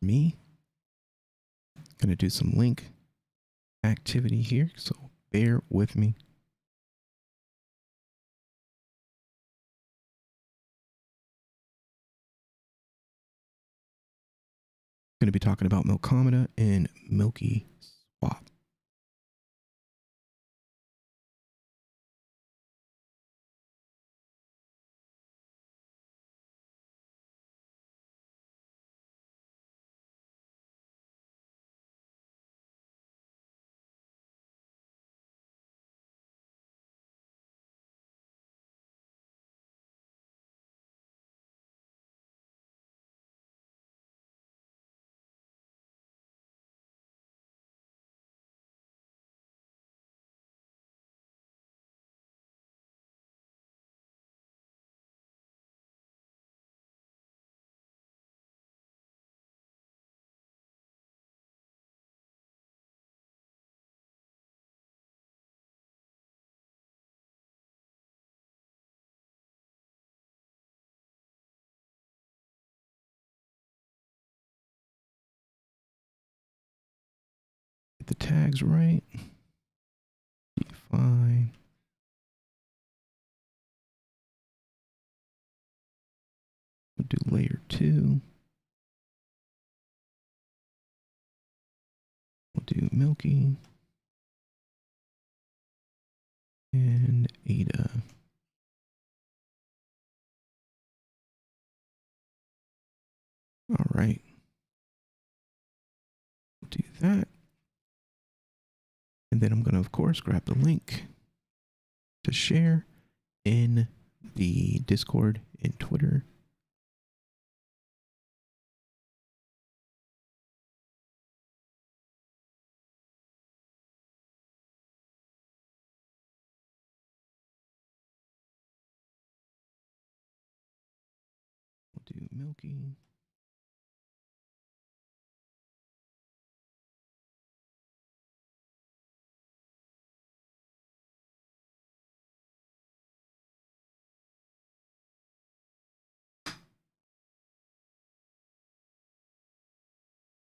me. Gonna do some link activity here, so bear with me. Going to be talking about Milkomeda and MilkySwap. Get the tags right. Fine. We'll do layer 2. We'll do Milky and Ada. All right. We'll do that. And then I'm going to, of course, grab the link to share in the Discord and Twitter. We'll do Milky.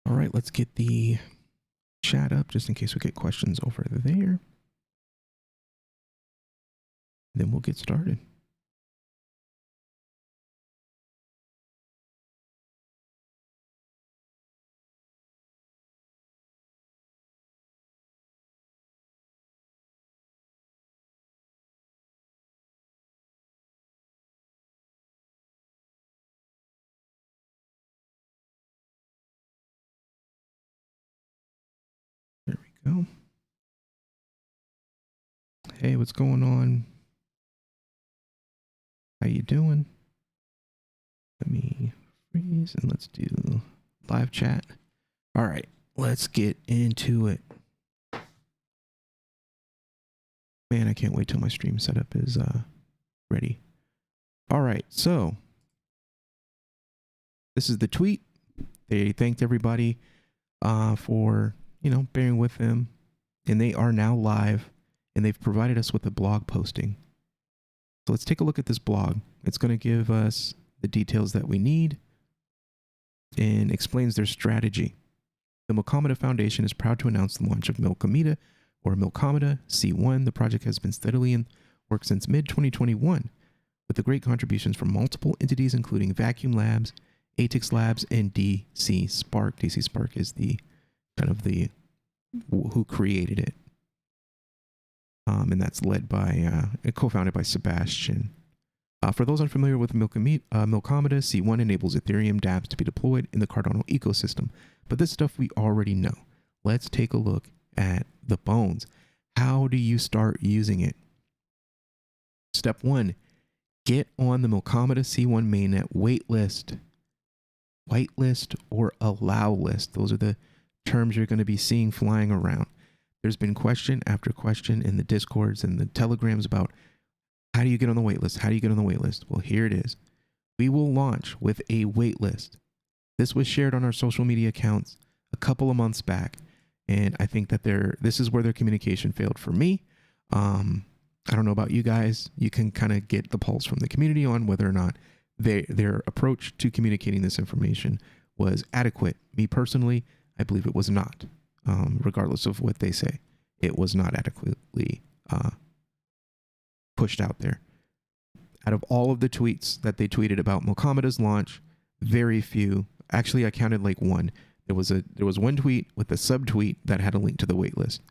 All right, let's get the chat up just in case we get questions over there. Then we'll get started. There we go. Hey, what's going on? How you doing? Let me freeze and let's do live chat. All right, let's get into it. Man, I can't wait till my stream setup is ready. All right, so this is the tweet. They thanked everybody for, bearing with them, and they are now live, and they've provided us with a blog posting. So let's take a look at this blog. It's going to give us the details that we need and explains their strategy. The Milkomeda Foundation is proud to announce the launch of Milkomeda, or Milkomeda C1. The project has been steadily in work since mid-2021, with the great contributions from multiple entities, including Vacuum Labs, ATIX Labs, and DC Spark. DC Spark is the who created it. And that's led by, co-founded by Sebastian. For those unfamiliar with Milkomeda, C1 enables Ethereum dApps to be deployed in the Cardano ecosystem. But this stuff we already know. Let's take a look at the bones. How do you start using it? Step 1, get on the Milkomeda C1 mainnet waitlist. Whitelist or allow list. Those are the terms you're going to be seeing flying around. There's been question after question in the Discords and the Telegrams about how do you get on the waitlist? How do you get on the waitlist? Well, here it is. We will launch with a waitlist. This was shared on our social media accounts a couple of months back, and I think that this is where their communication failed for me. I don't know about you guys. You can kind of get the pulse from the community on whether or not their approach to communicating this information was adequate. Me personally, I believe it was not. Regardless of what they say, it was not adequately pushed out there. Out of all of the tweets that they tweeted about Milkomeda's launch, very few. Actually, I counted like one. There was one tweet with a subtweet that had a link to the waitlist.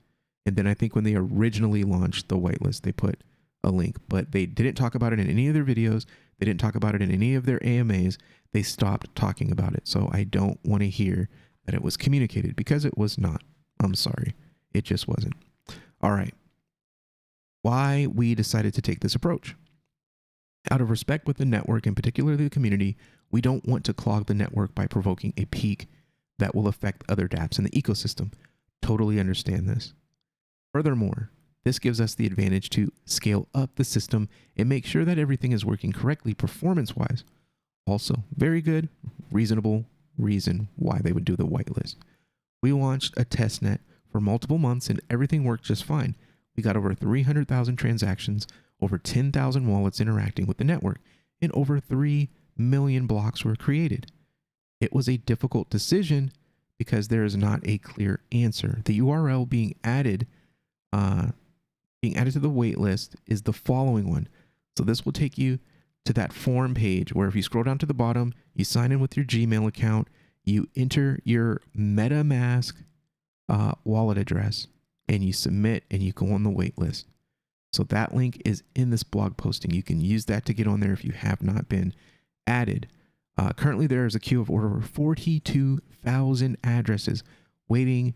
And then I think when they originally launched the whitelist, they put a link, but they didn't talk about it in any of their videos. They didn't talk about it in any of their AMAs. They stopped talking about it. So I don't want to hear that it was communicated, because it was not. I'm sorry. It just wasn't. All right. Why we decided to take this approach. Out of respect with the network, and particularly the community, we don't want to clog the network by provoking a peak that will affect other dApps in the ecosystem. Totally understand this. Furthermore, this gives us the advantage to scale up the system and make sure that everything is working correctly performance-wise. Also, very good, reasonable reason why they would do the whitelist. We launched a testnet for multiple months and everything worked just fine. We got over 300,000 transactions, over 10,000 wallets interacting with the network, and over 3 million blocks were created. It was a difficult decision because there is not a clear answer. The URL being added to the waitlist is the following one. So this will take you to that form page where if you scroll down to the bottom, you sign in with your Gmail account, you enter your MetaMask wallet address, and you submit, and you go on the waitlist. So that link is in this blog posting. You can use that to get on there if you have not been added. Currently, there is a queue of over 42,000 addresses waiting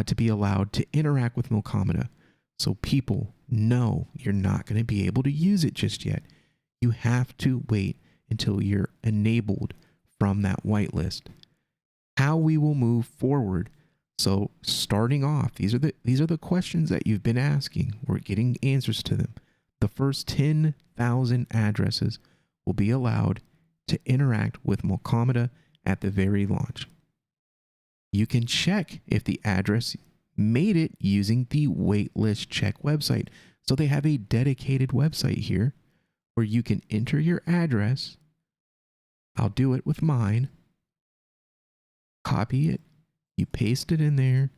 to be allowed to interact with Milkomeda. So people know you're not going to be able to use it just yet. You have to wait until you're enabled from that whitelist. How we will move forward. So starting off, these are the questions that you've been asking. We're getting answers to them. The first 10,000 addresses will be allowed to interact with Milkomeda at the very launch. You can check if the address made it using the Waitlist Check website. So they have a dedicated website here where you can enter your address. I'll do it with mine. Copy it. You paste it in there.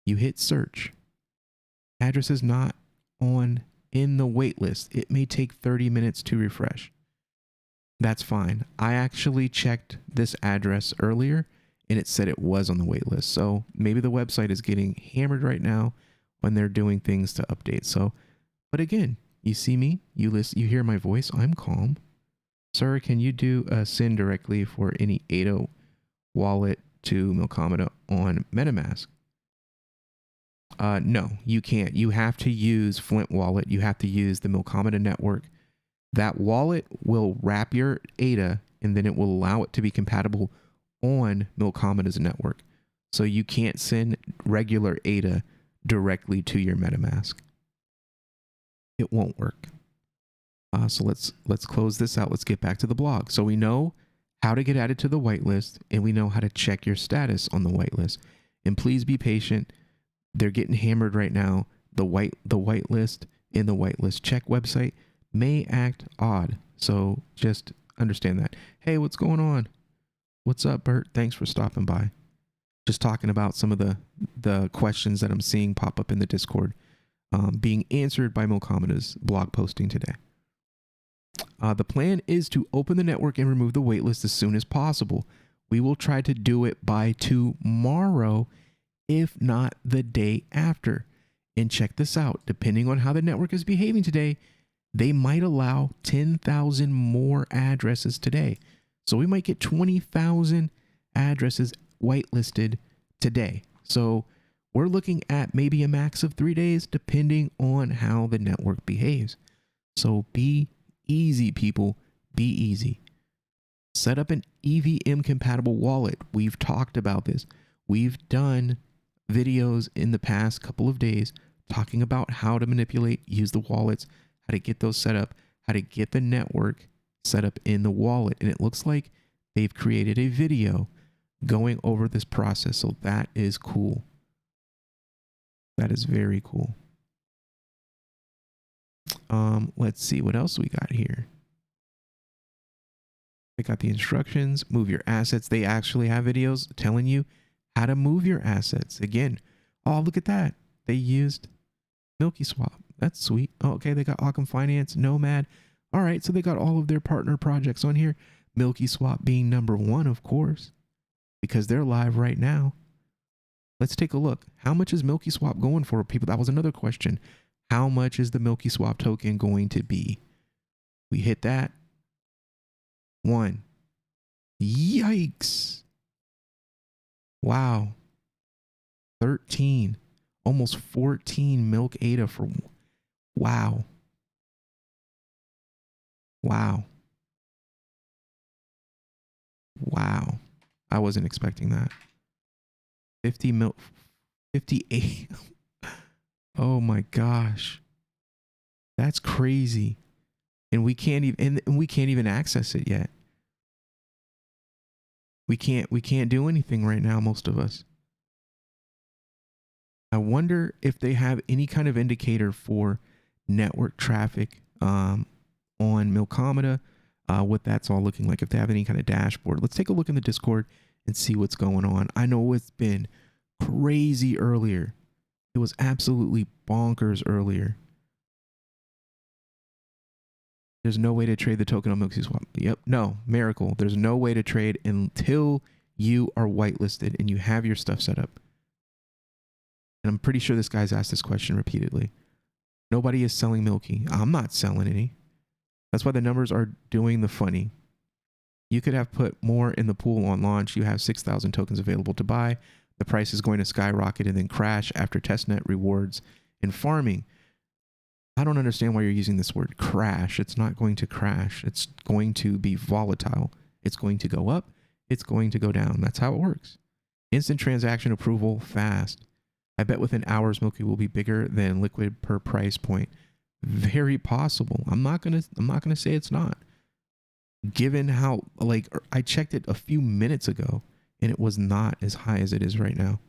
You hit search. Address is not in the waitlist. It may take 30 minutes to refresh. That's fine. I actually checked this address earlier and it said it was on the waitlist. So maybe the website is getting hammered right now when they're doing things to update. So, but again, you see me, you listen, you hear my voice. I'm calm. Sir, can you do a send directly for any ADA wallet to Milkomeda on MetaMask? No, you can't. You have to use Flint Wallet. You have to use the Milkomeda network. That wallet will wrap your ADA and then it will allow it to be compatible on Milkomeda's network. So you can't send regular ADA directly to your MetaMask. It won't work. So let's close this out. Let's get back to the blog. So we know how to get added to the whitelist, and we know how to check your status on the whitelist. And please be patient. They're getting hammered right now. The whitelist in the Waitlist Check website may act odd. So just understand that. Hey, what's going on? What's up, Bert? Thanks for stopping by. Just talking about some of the questions that I'm seeing pop up in the Discord being answered by Milkomeda's blog posting today. The plan is to open the network and remove the waitlist as soon as possible. We will try to do it by tomorrow, if not the day after. And check this out. Depending on how the network is behaving today, they might allow 10,000 more addresses today. So we might get 20,000 addresses whitelisted today. So we're looking at maybe a max of 3 days, depending on how the network behaves. So be easy, people. Be easy. Set up an EVM compatible wallet. We've talked about this. We've done videos in the past couple of days talking about how to manipulate, use the wallets, how to get those set up, how to get the network set up in the wallet. And it looks like they've created a video going over this process. So that is cool. That is very cool. Let's see what else we got here. They got the instructions, move your assets. They actually have videos telling you how to move your assets. Again, oh, look at that. They used MilkySwap. That's sweet. Oh, okay, they got Occam Finance, Nomad. All right, so they got all of their partner projects on here. MilkySwap being number one, of course, because they're live right now. Let's take a look. How much is MilkySwap going for, people? That was another question. How much is the MilkySwap token going to be? We hit that. 1. Yikes. Wow. 13. Almost 14 Milkomeda for... Wow. Wow. Wow. I wasn't expecting that. 58. Oh my gosh. That's crazy. And we can't even access it yet. We can't do anything right now, most of us. I wonder if they have any kind of indicator for network traffic on Milkomeda, what that's all looking like, if they have any kind of dashboard. Let's take a look in the Discord and see what's going on. I know it's been crazy earlier. It was absolutely bonkers earlier. There's no way to trade the token on MilkySwap. Yep, no, miracle. There's no way to trade until you are whitelisted and you have your stuff set up. And I'm pretty sure this guy's asked this question repeatedly. Nobody is selling Milky. I'm not selling any. That's why the numbers are doing the funny. You could have put more in the pool on launch. You have 6,000 tokens available to buy. The price is going to skyrocket and then crash after testnet rewards and farming. I don't understand why you're using this word crash. It's not going to crash. It's going to be volatile. It's going to go up. It's going to go down. That's how it works. Instant transaction approval, fast. I bet within hours Milky will be bigger than liquid per price point. Very possible. I'm not gonna say it's not. Given how, like, I checked it a few minutes ago and it was not as high as it is right now.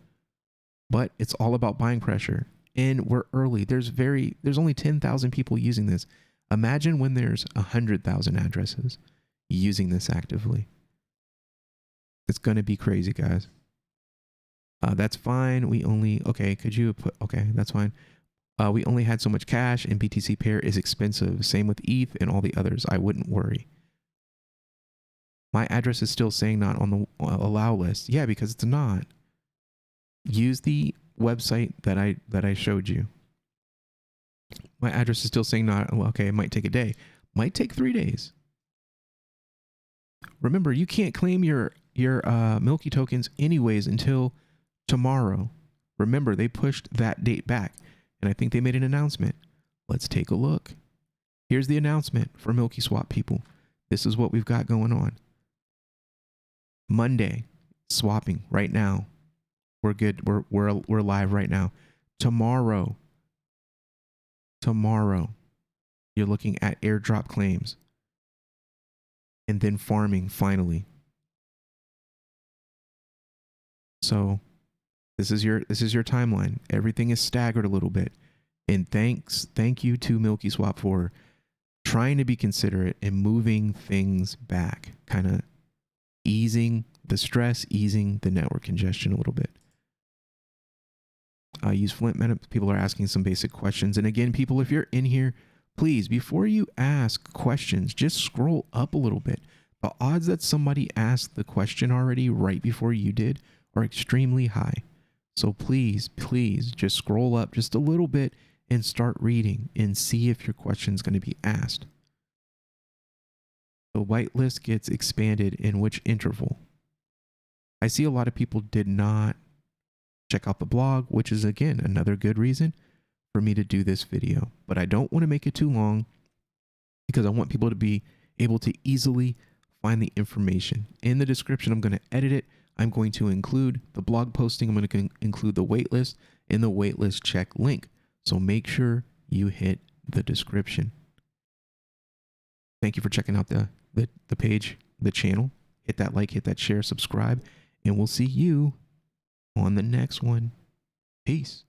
But it's all about buying pressure. And we're early. There's only 10,000 people using this. Imagine when there's 100,000 addresses using this actively. It's going to be crazy, guys. That's fine. Could you put, okay, that's fine. We only had so much cash and BTC pair is expensive. Same with ETH and all the others. I wouldn't worry. My address is still saying not on the allow list. Yeah, because it's not. Use the website that I showed you. My address is still saying not. Okay, it might take a day. Might take 3 days. Remember, you can't claim your Milky tokens anyways until tomorrow. Remember, they pushed that date back, and I think they made an announcement. Let's take a look. Here's the announcement for MilkySwap people. This is what we've got going on. Monday, swapping right now. We're good. We're live right now. Tomorrow, you're looking at airdrop claims and then farming finally. So this is your timeline. Everything is staggered a little bit. And thank you to MilkySwap for trying to be considerate and moving things back, kind of easing the stress, easing the network congestion a little bit. Use Flint Meta. People are asking some basic questions. And again, people, if you're in here, please, before you ask questions, just scroll up a little bit. The odds that somebody asked the question already right before you did are extremely high. So please, just scroll up just a little bit and start reading and see if your question is going to be asked. The whitelist gets expanded in which interval? I see a lot of people did not check out the blog, which is, again, another good reason for me to do this video. But I don't want to make it too long because I want people to be able to easily find the information. In the description, I'm going to edit it. I'm going to include the blog posting. I'm going to include the waitlist and the waitlist check link. So make sure you hit the description. Thank you for checking out the page, the channel. Hit that like, hit that share, subscribe, and we'll see you on the next one. Peace.